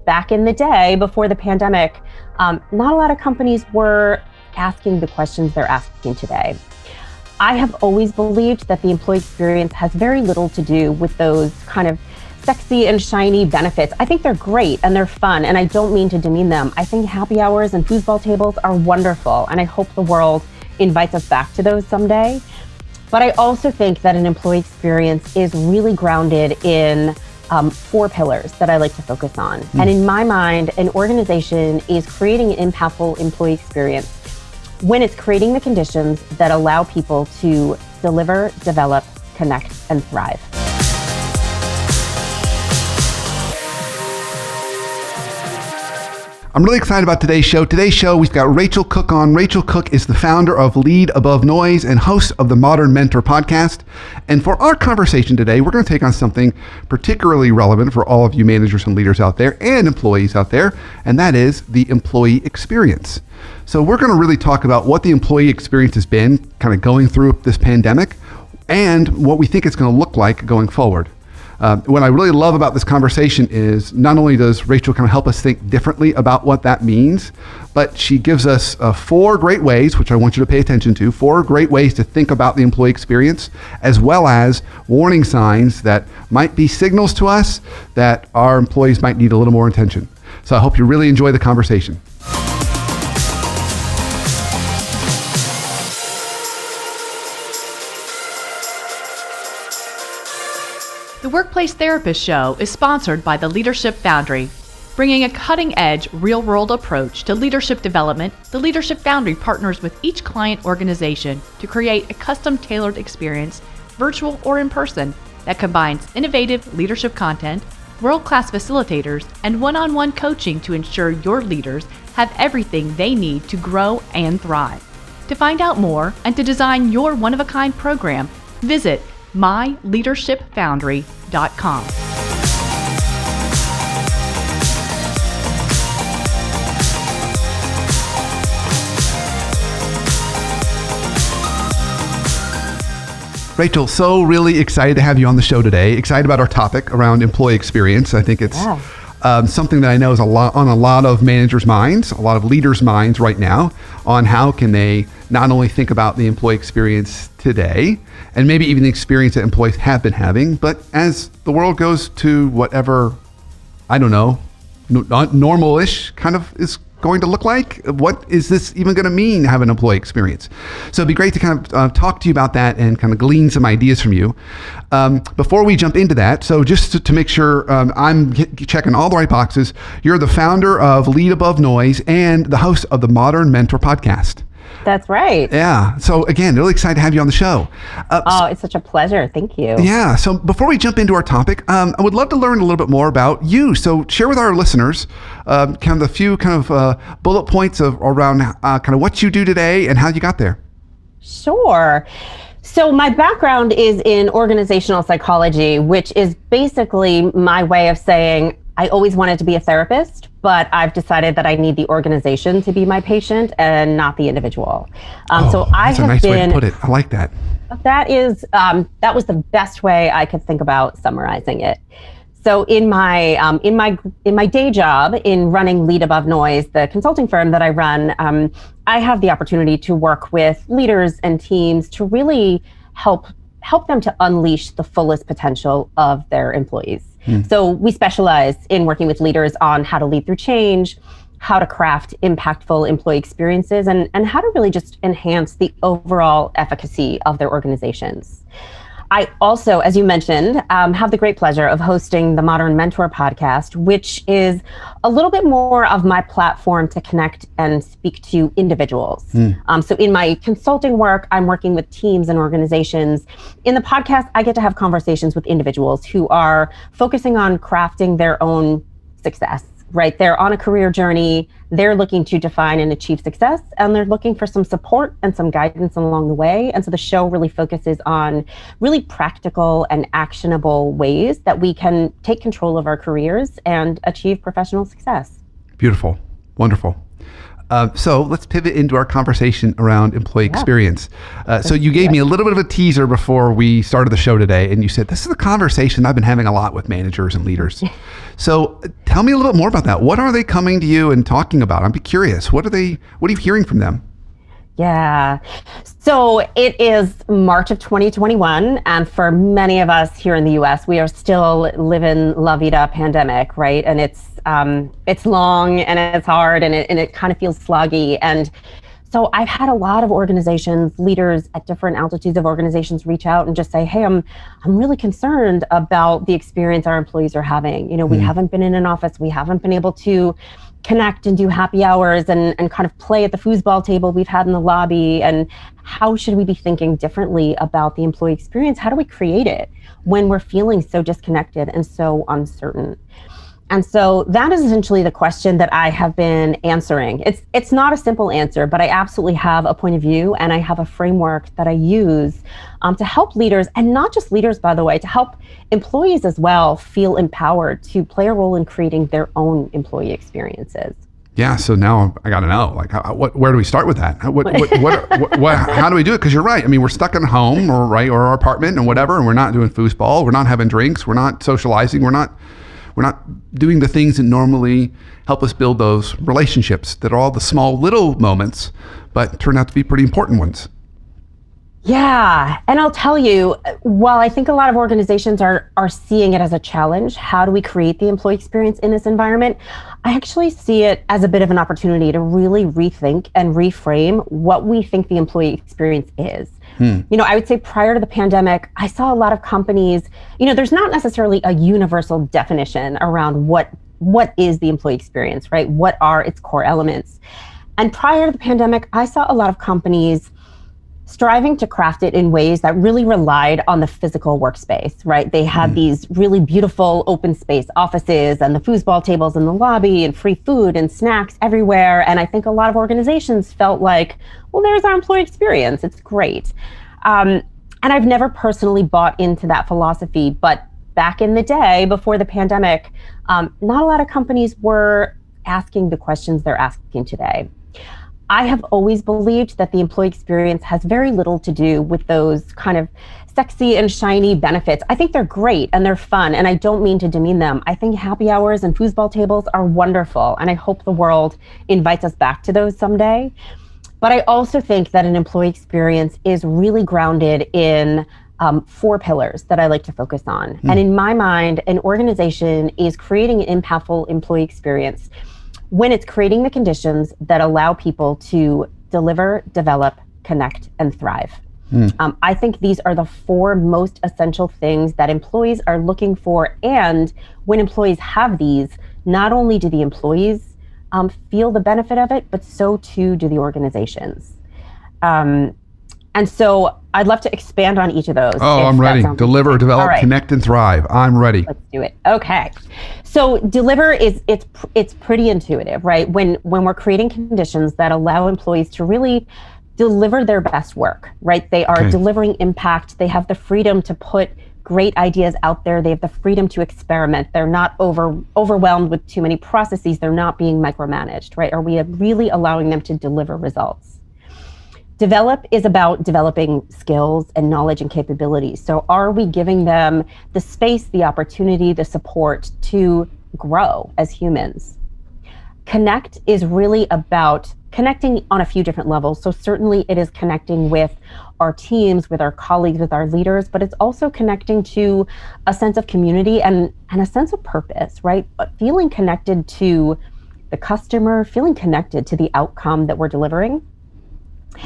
back in the day before the pandemic, not a lot of companies were asking the questions they're asking today. I have always believed that the employee experience has very little to do with those kind of sexy and shiny benefits. I think they're great and they're fun, and I don't mean to demean them. I think happy hours and foosball tables are wonderful, and I hope the world invites us back to those someday. But I also think that an employee experience is really grounded in 4 pillars that I like to focus on. And in my mind, an organization is creating an impactful employee experience when it's creating the conditions that allow people to deliver, develop, connect, and thrive. I'm really excited about today's show. Today's show, we've got Rachel Cooke on. Rachel Cooke is the founder of Lead Above Noise and host of the Modern Mentor podcast. And for our conversation today, we're going to take on something particularly relevant for all of you managers and leaders out there and employees out there, and that is the employee experience. So we're going to really talk about what the employee experience has been kind of going through this pandemic and what we think it's going to look like going forward. What I really love about this conversation is not only does Rachel kind of help us think differently about what that means, but she gives us 4 great ways, which I want you to pay attention to, 4 great ways to think about the employee experience, as well as warning signs that might be signals to us that our employees might need a little more attention. So I hope you really enjoy the conversation. The Workplace Therapist Show is sponsored by the Leadership Foundry. Bringing a cutting-edge, real-world approach to leadership development, the Leadership Foundry partners with each client organization to create a custom-tailored experience, virtual or in person, that combines innovative leadership content, world-class facilitators, and one-on-one coaching to ensure your leaders have everything they need to grow and thrive. To find out more and to design your one-of-a-kind program, visit myleadershipfoundry.com. Rachel, so really excited to have you on the show today. Excited about our topic around employee experience. I think it's something that I know is on a lot of managers' minds, a lot of leaders' minds right now, on how can they not only think about the employee experience today, and maybe even the experience that employees have been having, but as the world goes to whatever, I don't know, normal-ish kind of is going to look like. What is this even going to mean, have an employee experience? So it'd be great to kind of talk to you about that and kind of glean some ideas from you. Before we jump into that, so just to make sure I'm checking all the right boxes, you're the founder of Lead Above Noise and the host of the Modern Mentor podcast. That's right. Yeah. So again, really excited to have you on the show. It's such a pleasure. Thank you. Yeah. So before we jump into our topic, I would love to learn a little bit more about you. So share with our listeners kind of a few kind of bullet points around kind of what you do today and how you got there. Sure. So my background is in organizational psychology, which is basically my way of saying I always wanted to be a therapist, but I've decided that I need the organization to be my patient and not the individual. So I that's a nice way to put it. I like that. That was the best way I could think about summarizing it. So in my day job in running Lead Above Noise, the consulting firm that I run, I have the opportunity to work with leaders and teams to really help them to unleash the fullest potential of their employees. So we specialize in working with leaders on how to lead through change, how to craft impactful employee experiences, and how to really just enhance the overall efficacy of their organizations. I also, as you mentioned, have the great pleasure of hosting the Modern Mentor podcast, which is a little bit more of my platform to connect and speak to individuals. So in my consulting work, I'm working with teams and organizations. In the podcast, I get to have conversations with individuals who are focusing on crafting their own success, right? They're on a career journey. They're looking to define and achieve success, and they're looking for some support and some guidance along the way. And so the show really focuses on really practical and actionable ways that we can take control of our careers and achieve professional success. Beautiful. Wonderful. So let's pivot into our conversation around employee experience. So you gave me a little bit of a teaser before we started the show today, and you said, this is a conversation I've been having a lot with managers and leaders. So tell me a little bit more about that. What are they coming to you and talking about? I'm curious. What are you hearing from them? Yeah. So it is March of 2021. And for many of us here in the US, we are still living La Vida pandemic, right? And it's long and it's hard and it kind of feels sloggy. And so I've had a lot of organizations, leaders at different altitudes of organizations reach out and just say, hey, I'm really concerned about the experience our employees are having. You know, we haven't been in an office. We haven't been able to connect and do happy hours and kind of play at the foosball table we've had in the lobby. And how should we be thinking differently about the employee experience? How do we create it when we're feeling so disconnected and so uncertain? And so that is essentially the question that I have been answering. It's not a simple answer, but I absolutely have a point of view and I have a framework that I use to help leaders, and not just leaders, by the way, to help employees as well feel empowered to play a role in creating their own employee experiences. Yeah. So now I got to know, like, where do we start with that? How do we do it? Because you're right. I mean, we're stuck at home or our apartment and whatever, and we're not doing foosball. We're not having drinks. We're not socializing. We're not doing the things that normally help us build those relationships that are all the small little moments, but turn out to be pretty important ones. Yeah. And I'll tell you, while I think a lot of organizations are seeing it as a challenge, how do we create the employee experience in this environment? I actually see it as a bit of an opportunity to really rethink and reframe what we think the employee experience is. You know, I would say prior to the pandemic, I saw a lot of companies, you know, there's not necessarily a universal definition around what is the employee experience, right? What are its core elements? And prior to the pandemic, I saw a lot of companies striving to craft it in ways that really relied on the physical workspace, right? They had these really beautiful open space offices and the foosball tables in the lobby and free food and snacks everywhere. And I think a lot of organizations felt like, well, there's our employee experience. It's great. And I've never personally bought into that philosophy, but back in the day before the pandemic, not a lot of companies were asking the questions they're asking today. I have always believed that the employee experience has very little to do with those kind of sexy and shiny benefits. I think they're great and they're fun, and I don't mean to demean them. I think happy hours and foosball tables are wonderful, and I hope the world invites us back to those someday. But I also think that an employee experience is really grounded in 4 pillars that I like to focus on. And in my mind, an organization is creating an impactful employee experience when it's creating the conditions that allow people to deliver, develop, connect, and thrive. I think these are the 4 most essential things that employees are looking for. And when employees have these, not only do the employees feel the benefit of it, but so too do the organizations. And so I'd love to expand on each of those. Oh, I'm ready. Deliver, develop, connect, and thrive. I'm ready. Let's do it. Okay. So deliver it's pretty intuitive, right? When we're creating conditions that allow employees to really deliver their best work, right? They are delivering impact. They have the freedom to put great ideas out there. They have the freedom to experiment. They're not overwhelmed with too many processes. They're not being micromanaged, right? Are we really allowing them to deliver results? Develop is about developing skills and knowledge and capabilities. So are we giving them the space, the opportunity, the support to grow as humans? Connect is really about connecting on a few different levels. So certainly it is connecting with our teams, with our colleagues, with our leaders, but it's also connecting to a sense of community and a sense of purpose, right? But feeling connected to the customer, feeling connected to the outcome that we're delivering.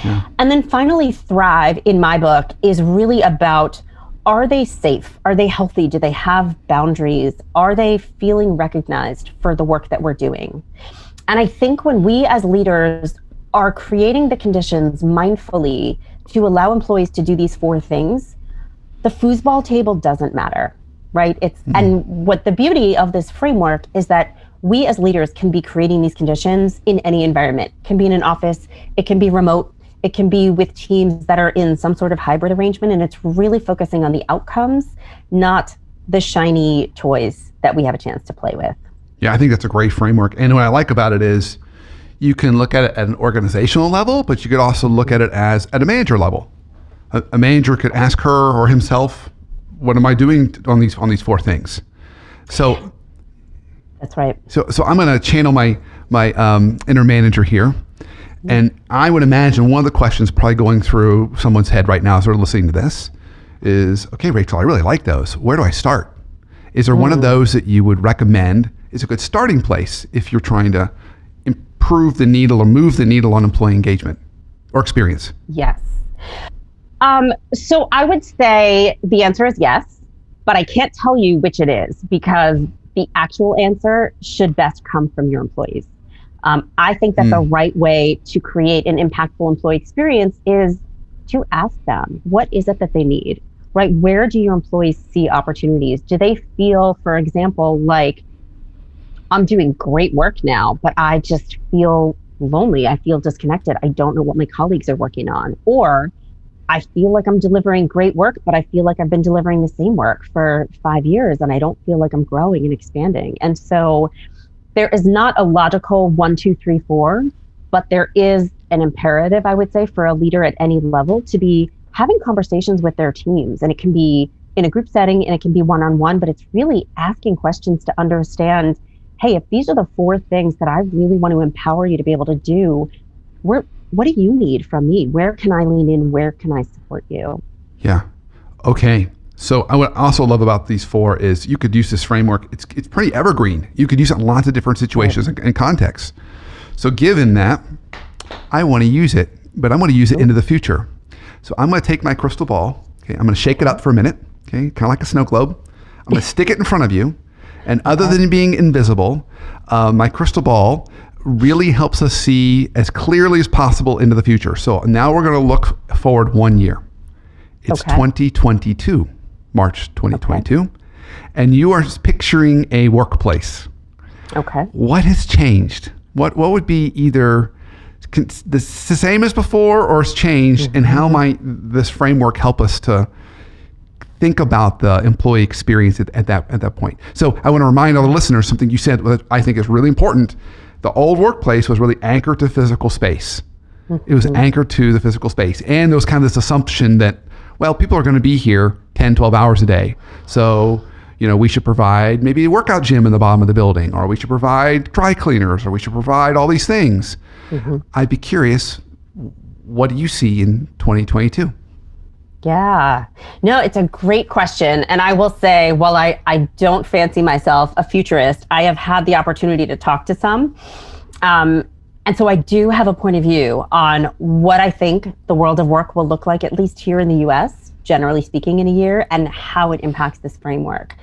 Yeah. And then finally, thrive in my book is really about, are they safe? Are they healthy? Do they have boundaries? Are they feeling recognized for the work that we're doing? And I think when we as leaders are creating the conditions mindfully to allow employees to do these 4 things, the foosball table doesn't matter, right? And what the beauty of this framework is that we as leaders can be creating these conditions in any environment. It can be in an office, it can be remote, it can be with teams that are in some sort of hybrid arrangement, and it's really focusing on the outcomes, not the shiny toys that we have a chance to play with. Yeah, I think that's a great framework. And what I like about it is you can look at it at an organizational level, but you could also look at it as at a manager level. A manager could ask her or himself, what am I doing on these 4 things? So that's right. So I'm going to channel my inner manager here. And I would imagine one of the questions probably going through someone's head right now, sort of listening to this, is, okay, Rachel, I really like those. Where do I start? Is there one of those that you would recommend is a good starting place if you're trying to improve the needle or move the needle on employee engagement or experience? Yes. So I would say the answer is yes, but I can't tell you which it is because the actual answer should best come from your employees. I think that the right way to create an impactful employee experience is to ask them, what is it that they need, right? Where do your employees see opportunities? Do they feel, for example, like I'm doing great work now, but I just feel lonely. I feel disconnected. I don't know what my colleagues are working on. Or I feel like I'm delivering great work, but I feel like I've been delivering the same work for 5 years and I don't feel like I'm growing and expanding. And so there is not a logical 1, 2, 3, 4, but there is an imperative, I would say, for a leader at any level to be having conversations with their teams. And it can be in a group setting and it can be one-on-one, but it's really asking questions to understand, hey, if these are the 4 things that I really want to empower you to be able to do, what do you need from me? Where can I lean in? Where can I support you? Yeah. Okay. So what I also love about these 4 is you could use this framework. It's pretty evergreen. You could use it in lots of different situations and contexts. So given that, I want to use it, but I'm going to use it into the future. So I'm going to take my crystal ball. Okay. I'm going to shake it up for a minute. Okay. Kind of like a snow globe. I'm going to stick it in front of you. And other than being invisible, my crystal ball really helps us see as clearly as possible into the future. So now we're going to look forward 1 year. It's 2022, March 2022. Okay. And you are picturing a workplace. Okay. What has changed? What would be either the same as before or has changed? And how might this framework help us to think about the employee experience at that point? So I want to remind all the listeners something you said that I think is really important. The old workplace was really anchored to physical space. It was anchored to the physical space. And there was kind of this assumption that, well, people are going to be here 10, 12 hours a day. So, we should provide maybe a workout gym in the bottom of the building, or we should provide dry cleaners, or we should provide all these things. I'd be curious, what do you see in 2022? Yeah, no, it's a great question. And I will say, while I don't fancy myself a futurist, I have had the opportunity to talk to some. And so I do have a point of view on what I think the world of work will look like, at least here in the US, generally speaking, in a year, and how it impacts this framework.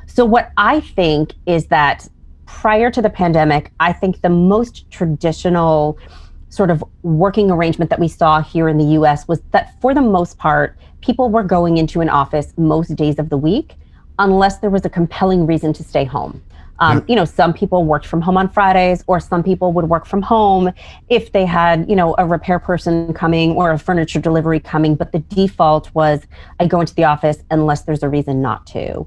So what I think is that prior to the pandemic, I think the most traditional sort of working arrangement that we saw here in the US was that for the most part, people were going into an office most days of the week, unless there was a compelling reason to stay home. Some people worked from home on Fridays, or some people would work from home if they had, a repair person coming or a furniture delivery coming. But the default was I go into the office unless there's a reason not to.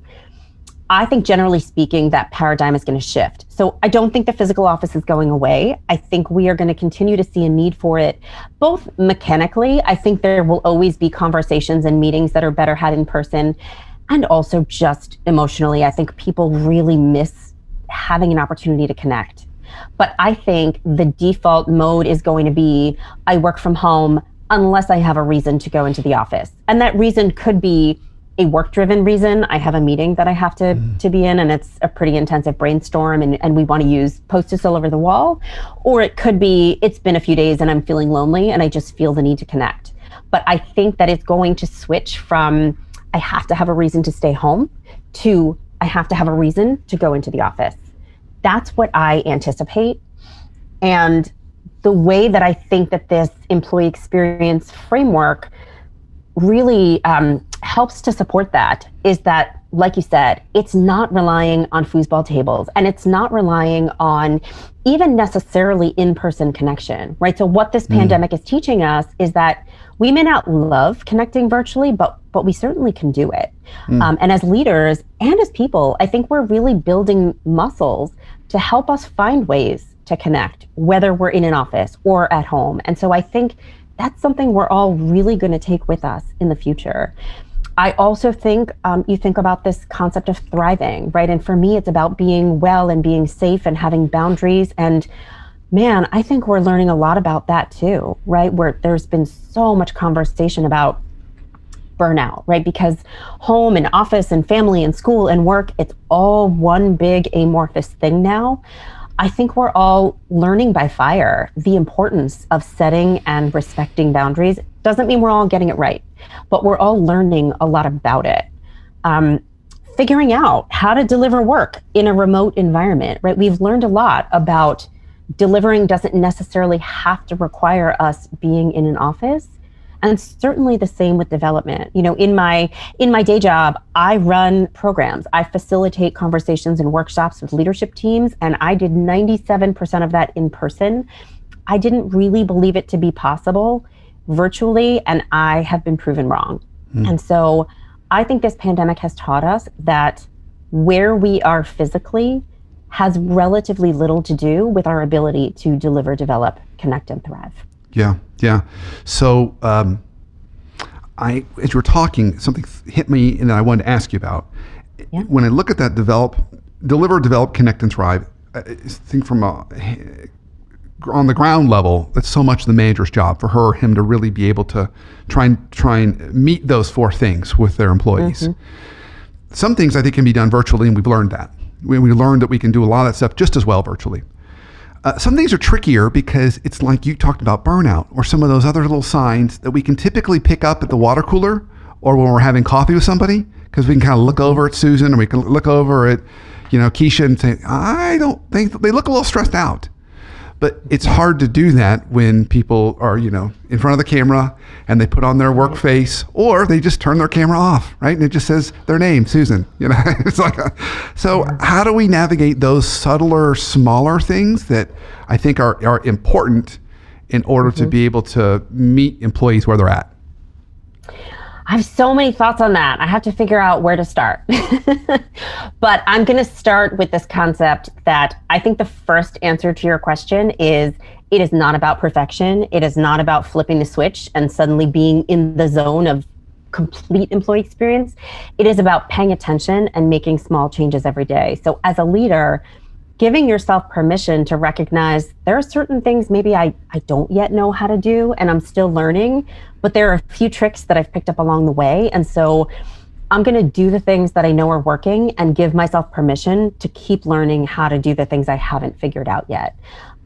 I think generally speaking, that paradigm is going to shift. So I don't think the physical office is going away. I think we are going to continue to see a need for it, both mechanically. I think there will always be conversations and meetings that are better had in person. And also just emotionally, I think people really miss having an opportunity to connect. But I think the default mode is going to be, I work from home unless I have a reason to go into the office. And that reason could be a work-driven reason. I have a meeting that I have to be in, and it's a pretty intensive brainstorm, and we want to use Post-its all over the wall. Or it could be, it's been a few days and I'm feeling lonely and I just feel the need to connect. But I think that it's going to switch from, I have to have a reason to stay home, to I have to have a reason to go into the office. That's what I anticipate. And the way that I think that this employee experience framework really helps to support that is that, like you said, it's not relying on foosball tables, and it's not relying on even necessarily in-person connection, right? So what this pandemic is teaching us is that we may not love connecting virtually, but we certainly can do it. And as leaders and as people, I think we're really building muscles to help us find ways to connect, whether we're in an office or at home. And so I think that's something we're all really going to take with us in the future. I also think you think about this concept of thriving, right? And for me, it's about being well and being safe and having boundaries. And man, I think we're learning a lot about that too, right? Where there's been so much conversation about burnout, right? Because home and office and family and school and work, it's all one big amorphous thing now. I think we're all learning by fire the importance of setting and respecting boundaries. Doesn't mean we're all getting it right, but we're all learning a lot about it. Figuring out how to deliver work in a remote environment, right? We've learned a lot about delivering doesn't necessarily have to require us being in an office. And certainly the same with development. You know, in my day job, I run programs. I facilitate conversations and workshops with leadership teams, and I did 97% of that in person. I didn't really believe it to be possible virtually, and I have been proven wrong. And so I think this pandemic has taught us that where we are physically has relatively little to do with our ability to deliver, develop, connect, and thrive. Yeah. So as you were talking, something hit me and I wanted to ask you about. Yeah. When I look at that deliver, develop, connect, and thrive, I think from on the ground level, that's so much the manager's job for her or him to really be able to try and meet those four things with their employees. Mm-hmm. Some things I think can be done virtually, and we've learned that. We learned that we can do a lot of that stuff just as well virtually. Some things are trickier because it's like you talked about burnout or some of those other little signs that we can typically pick up at the water cooler or when we're having coffee with somebody, because we can kind of look over at Susan or we can look over at, Keisha and say, I don't think they look a little stressed out. But it's hard to do that when people are, in front of the camera and they put on their work face or they just turn their camera off, right? And it just says their name, Susan. It's like, so how do we navigate those subtler, smaller things that I think are important in order to be able to meet employees where they're at? I have so many thoughts on that. I have to figure out where to start. But I'm going to start with this concept that I think the first answer to your question is it is not about perfection. It is not about flipping the switch and suddenly being in the zone of complete employee experience. It is about paying attention and making small changes every day. So as a leader, giving yourself permission to recognize there are certain things maybe I don't yet know how to do and I'm still learning, but there are a few tricks that I've picked up along the way. And so I'm going to do the things that I know are working and give myself permission to keep learning how to do the things I haven't figured out yet.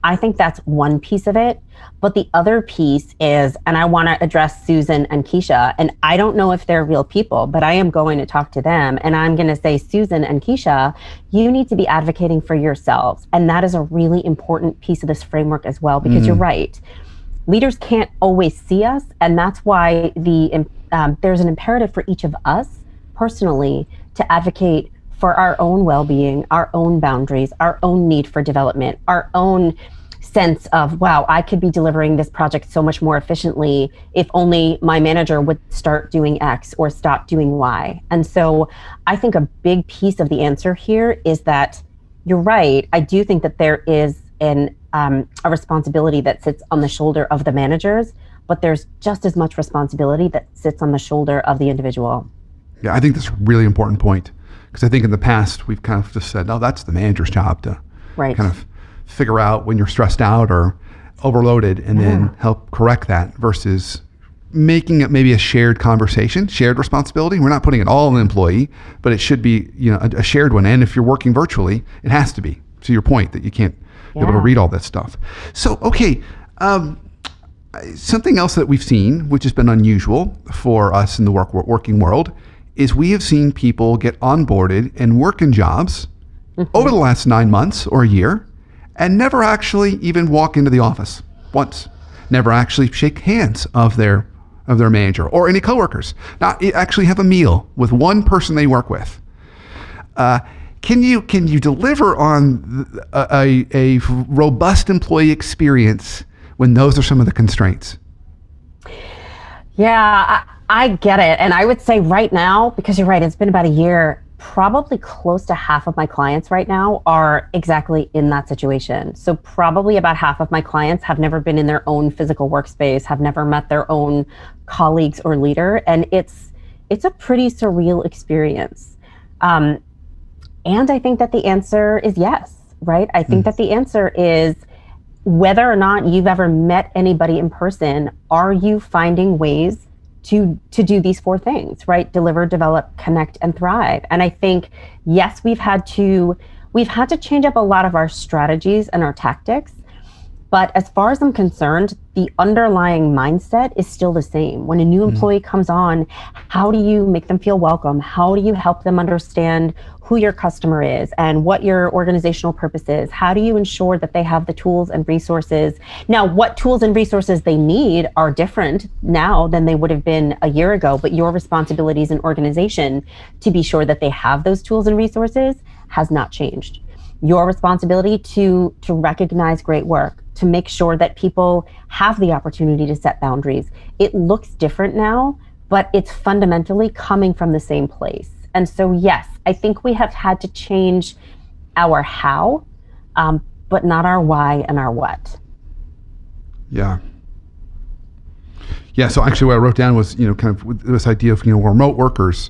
I think that's one piece of it. But the other piece is, and I want to address Susan and Keisha, and I don't know if they're real people, but I am going to talk to them. And I'm going to say, Susan and Keisha, you need to be advocating for yourselves. And that is a really important piece of this framework as well, because you're right. Leaders can't always see us. And that's why there's an imperative for each of us personally to advocate for our own well-being, our own boundaries, our own need for development, our own sense of, wow, I could be delivering this project so much more efficiently if only my manager would start doing X or stop doing Y. And so I think a big piece of the answer here is that you're right. I do think that there is a responsibility that sits on the shoulder of the managers, but there's just as much responsibility that sits on the shoulder of the individual. Yeah, I think that's a really important point. Because I think in the past, we've kind of just said, no, that's the manager's job to kind of figure out when you're stressed out or overloaded and then help correct that versus making it maybe a shared conversation, shared responsibility. We're not putting it all on the employee, but it should be a shared one. And if you're working virtually, it has to be, to your point, that you can't be able to read all this stuff. So, okay, something else that we've seen, which has been unusual for us in the working world, is we have seen people get onboarded and work in jobs over the last 9 months or a year and never actually even walk into the office once, never actually shake hands of their manager or any coworkers, not actually have a meal with one person they work with. Can you deliver on a robust employee experience when those are some of the constraints? Yeah, I get it. And I would say right now, because you're right, it's been about a year, probably close to half of my clients right now are exactly in that situation. So probably about half of my clients have never been in their own physical workspace, have never met their own colleagues or leader. And it's a pretty surreal experience. And I think that the answer is yes, right? I think that the answer is, whether or not you've ever met anybody in person, are you finding ways to do these 4 things, right? Deliver, develop, connect, and thrive. And I think, yes, we've had to change up a lot of our strategies and our tactics. But as far as I'm concerned, the underlying mindset is still the same. When a new employee comes on, how do you make them feel welcome? How do you help them understand who your customer is and what your organizational purpose is? How do you ensure that they have the tools and resources? Now, what tools and resources they need are different now than they would have been a year ago, but your responsibility as an organization to be sure that they have those tools and resources has not changed. Your responsibility to recognize great work, to make sure that people have the opportunity to set boundaries. It looks different now, but it's fundamentally coming from the same place. And so, yes, I think we have had to change our how, but not our why and our what. Yeah. Yeah. So actually what I wrote down was, kind of with this idea of, remote workers,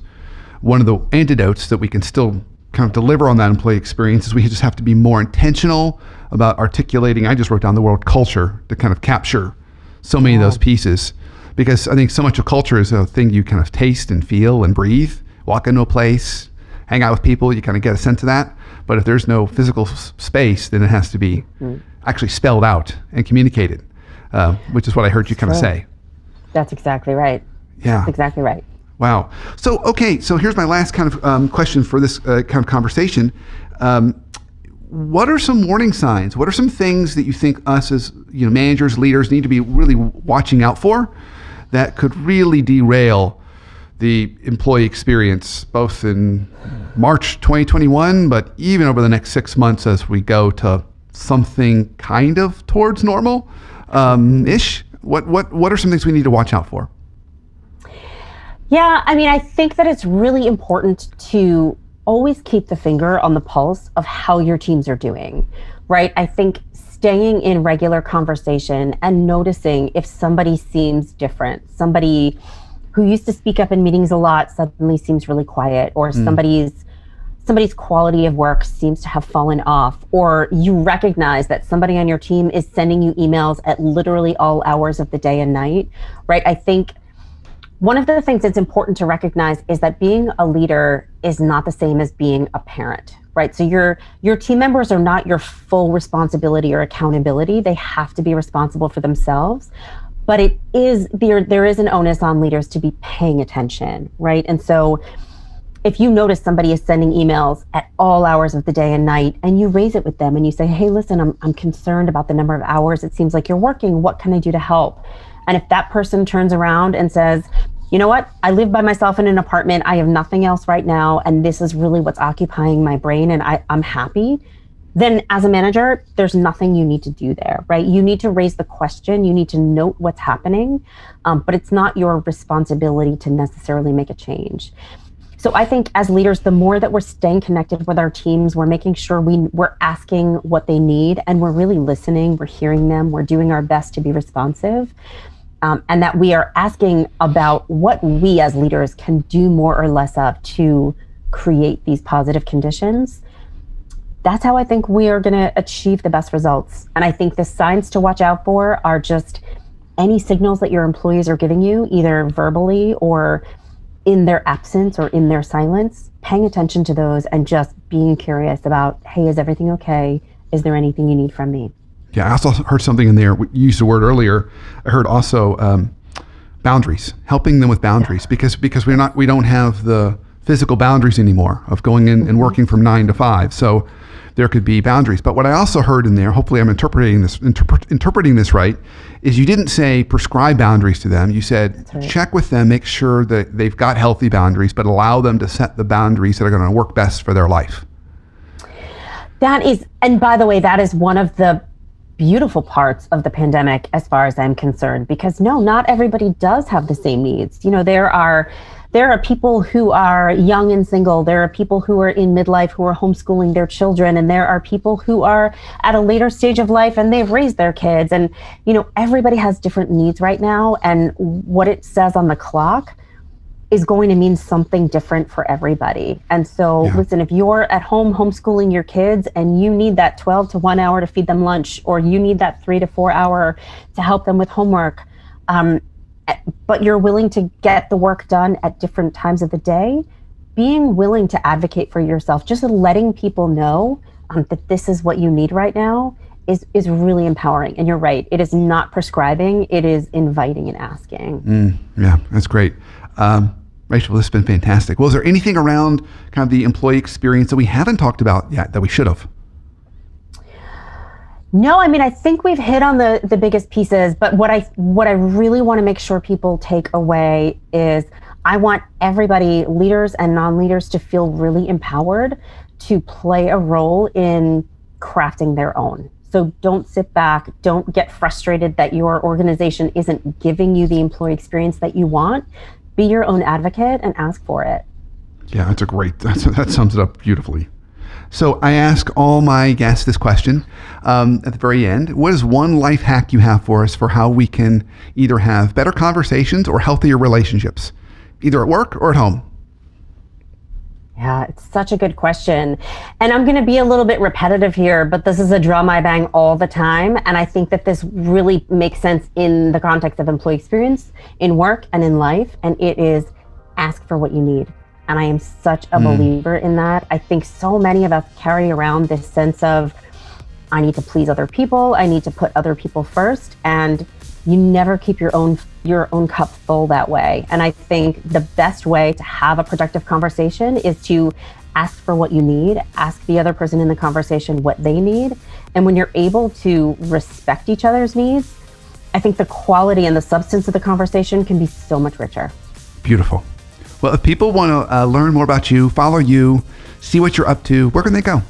one of the antidotes that we can still kind of deliver on that employee experience is we just have to be more intentional about articulating. I just wrote down the word culture to kind of capture so many of those pieces, because I think so much of culture is a thing you kind of taste and feel and breathe. Walk into a place, hang out with people, you kind of get a sense of that. But if there's no physical space, then it has to be actually spelled out and communicated, which is what I heard you kind of say. That's exactly right. Yeah. That's exactly right. Wow. So, okay. So here's my last kind of question for this kind of conversation. What are some warning signs? What are some things that you think us as managers, leaders need to be really watching out for that could really derail the employee experience, both in March 2021, but even over the next 6 months as we go to something kind of towards normal ish? What are some things we need to watch out for? Yeah, I mean, I think that it's really important to always keep the finger on the pulse of how your teams are doing, right? I think staying in regular conversation and noticing if somebody seems different, somebody who used to speak up in meetings a lot suddenly seems really quiet, or somebody's quality of work seems to have fallen off, or you recognize that somebody on your team is sending you emails at literally all hours of the day and night, right? I think one of the things that's important to recognize is that being a leader is not the same as being a parent, right? So your team members are not your full responsibility or accountability. They have to be responsible for themselves. But it is there is an onus on leaders to be paying attention, right? And so if you notice somebody is sending emails at all hours of the day and night, and you raise it with them and you say, hey, listen, I'm concerned about the number of hours it seems like you're working. What can I do to help? And if that person turns around and says, you know what, I live by myself in an apartment, I have nothing else right now, and this is really what's occupying my brain, and I'm happy, then as a manager, there's nothing you need to do there, right? You need to raise the question, you need to note what's happening, but it's not your responsibility to necessarily make a change. So I think as leaders, the more that we're staying connected with our teams, we're making sure we're asking what they need, and we're really listening, we're hearing them, we're doing our best to be responsive, and that we are asking about what we as leaders can do more or less of to create these positive conditions. That's how I think we are going to achieve the best results. And I think the signs to watch out for are just any signals that your employees are giving you, either verbally or in their absence or in their silence, paying attention to those and just being curious about, hey, is everything okay? Is there anything you need from me? Yeah, I also heard something in there. You used the word earlier. I heard also boundaries, helping them with boundaries, because we don't have the physical boundaries anymore of going in and working from 9 to 5. So there could be boundaries. But what I also heard in there, hopefully I'm interpreting this right, is you didn't say prescribe boundaries to them. You said check with them, make sure that they've got healthy boundaries, but allow them to set the boundaries that are going to work best for their life. That is, and by the way, that is one of the beautiful parts of the pandemic as far as I'm concerned, because no, not everybody does have the same needs. There are There are people who are young and single. There are people who are in midlife who are homeschooling their children. And there are people who are at a later stage of life and they've raised their kids. And, everybody has different needs right now. And what it says on the clock is going to mean something different for everybody. And so listen, if you're at home homeschooling your kids and you need that 12 to 1 hour to feed them lunch, or you need that 3 to 4 hour to help them with homework, but you're willing to get the work done at different times of the day, being willing to advocate for yourself, just letting people know that this is what you need right now is really empowering. And you're right, it is not prescribing, it is inviting and asking. Yeah, that's great. Rachel, this has been fantastic. Well, is there anything around kind of the employee experience that we haven't talked about yet that we should have? No, I think we've hit on the biggest pieces, but what I really want to make sure people take away is I want everybody, leaders and non-leaders, to feel really empowered to play a role in crafting their own. So don't sit back, don't get frustrated that your organization isn't giving you the employee experience that you want. Be your own advocate and ask for it. Yeah, that sums it up beautifully. So I ask all my guests this question at the very end. What is one life hack you have for us for how we can either have better conversations or healthier relationships, either at work or at home? Yeah, it's such a good question. And I'm going to be a little bit repetitive here, but this is a drum I bang all the time. And I think that this really makes sense in the context of employee experience, in work and in life. And it is ask for what you need. And I am such a believer in that. I think so many of us carry around this sense of, I need to please other people. I need to put other people first. And you never keep your own cup full that way. And I think the best way to have a productive conversation is to ask for what you need, ask the other person in the conversation what they need. And when you're able to respect each other's needs, I think the quality and the substance of the conversation can be so much richer. Beautiful. Well, if people want to learn more about you, follow you, see what you're up to, where can they go?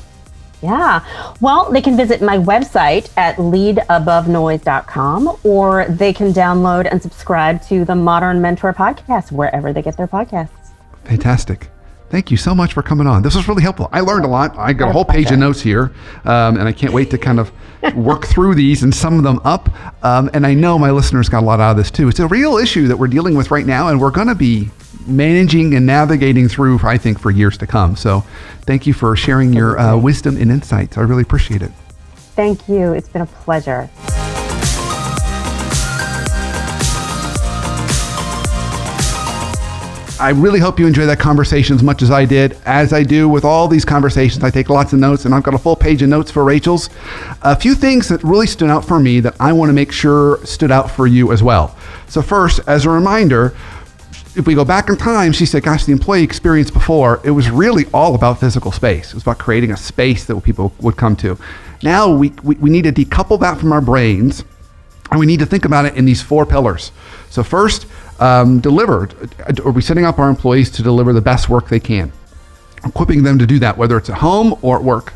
Yeah, well, they can visit my website at leadabovenoise.com, or they can download and subscribe to the Modern Mentor podcast wherever they get their podcasts. Fantastic. Thank you so much for coming on. This was really helpful. I learned a lot. I got a whole page of notes here, and I can't wait to kind of work through these and sum them up. And I know my listeners got a lot out of this too. It's a real issue that we're dealing with right now, and we're going to be managing and navigating through, I think, for years to come. So thank you for sharing your wisdom and insights. I really appreciate it. Thank you. It's been a pleasure. I really hope you enjoyed that conversation as much as I did. As I do with all these conversations, I take lots of notes, and I've got a full page of notes for Rachel's. A few things that really stood out for me that I want to make sure stood out for you as well. So first, as a reminder, if we go back in time, she said, gosh, the employee experience before, it was really all about physical space. It was about creating a space that people would come to. Now we need to decouple that from our brains, and we need to think about it in these 4 pillars. So first, deliver. Are we setting up our employees to deliver the best work they can? Equipping them to do that, whether it's at home or at work.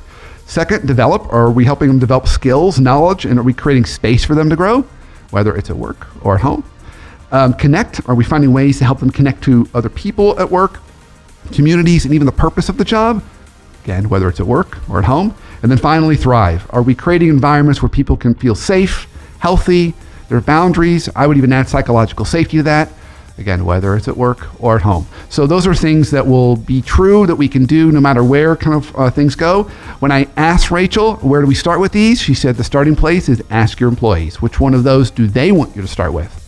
Second, develop. Are we helping them develop skills, knowledge, and are we creating space for them to grow, whether it's at work or at home? Connect. Are we finding ways to help them connect to other people at work, communities, and even the purpose of the job? Again, whether it's at work or at home. And then finally, thrive. Are we creating environments where people can feel safe, healthy, there are boundaries? I would even add psychological safety to that. Again, whether it's at work or at home. So those are things that will be true that we can do no matter where kind of things go. When I asked Rachel, where do we start with these? She said the starting place is ask your employees. Which one of those do they want you to start with?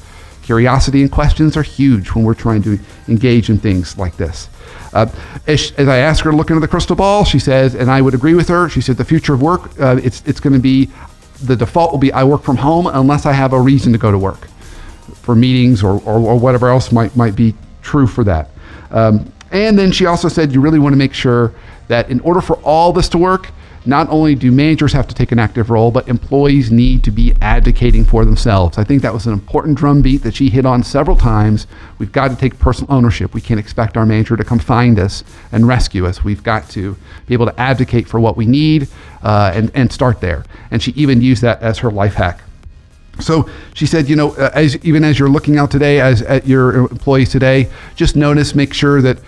Curiosity and questions are huge when we're trying to engage in things like this. As I asked her to look into the crystal ball, she says, and I would agree with her, she said the future of work, it's going to be, the default will be I work from home unless I have a reason to go to work for meetings or whatever else might be true for that. And then she also said you really want to make sure that in order for all this to work, not only do managers have to take an active role, but employees need to be advocating for themselves. I think that was an important drumbeat that she hit on several times. We've got to take personal ownership. We can't expect our manager to come find us and rescue us. We've got to be able to advocate for what we need and start there. And she even used that as her life hack. So she said, even as you're looking out today, as at your employees today, just make sure that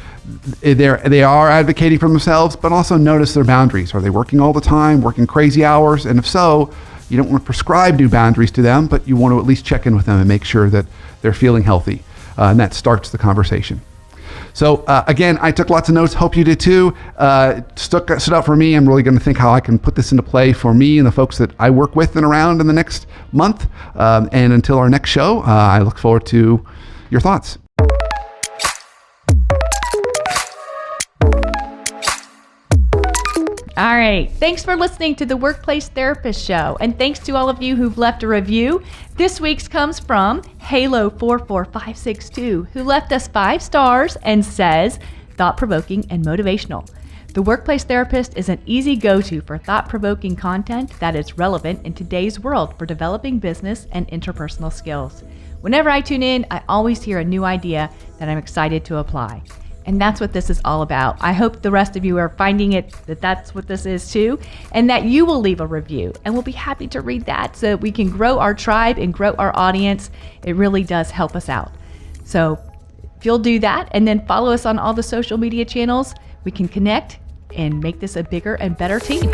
they are advocating for themselves, but also notice their boundaries. Are they working all the time, working crazy hours? And if so, you don't want to prescribe new boundaries to them, but you want to at least check in with them and make sure that they're feeling healthy. And that starts the conversation. So again, I took lots of notes. Hope you did too. Stood out for me. I'm really going to think how I can put this into play for me and the folks that I work with and around in the next month. And until our next show, I look forward to your thoughts. All right. Thanks for listening to the Workplace Therapist Show. And thanks to all of you who've left a review. This week's comes from Halo44562, who left us 5 stars and says, thought-provoking and motivational. The Workplace Therapist is an easy go-to for thought-provoking content that is relevant in today's world for developing business and interpersonal skills. Whenever I tune in, I always hear a new idea that I'm excited to apply. And that's what this is all about. I hope the rest of you are finding that's what this is too, and that you will leave a review. And we'll be happy to read that so that we can grow our tribe and grow our audience. It really does help us out. So if you'll do that and then follow us on all the social media channels, we can connect and make this a bigger and better team.